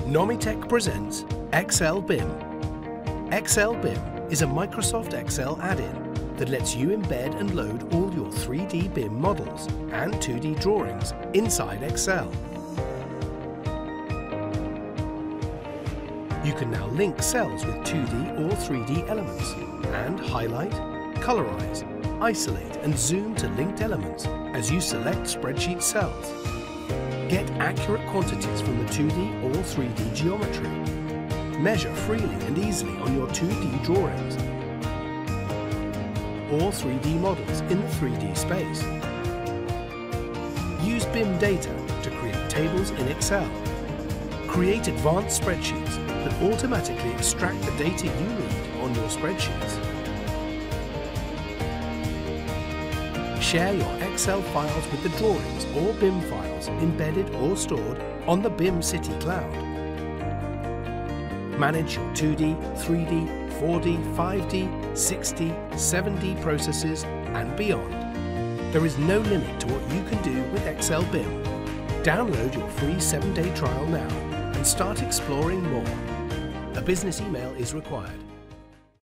Nomitech presents Excel BIM. Excel BIM is a Microsoft Excel add-in that lets you embed and load all your 3D BIM models and 2D drawings inside Excel. You can now link cells with 2D or 3D elements and highlight, colorize, isolate and zoom to linked elements as you select spreadsheet cells. Get accurate quantities from the 2D or 3D geometry. Measure freely and easily on your 2D drawings or 3D models in the 3D space. Use BIM data to create tables in Excel. Create advanced spreadsheets that automatically extract the data you need on your spreadsheets. Share your Excel files with the drawings or BIM files embedded or stored on the BIM City Cloud. Manage your 2D, 3D, 4D, 5D, 6D, 7D processes and beyond. There is no limit to what you can do with Excel BIM. Download your free 7-day trial now and start exploring more. A business email is required.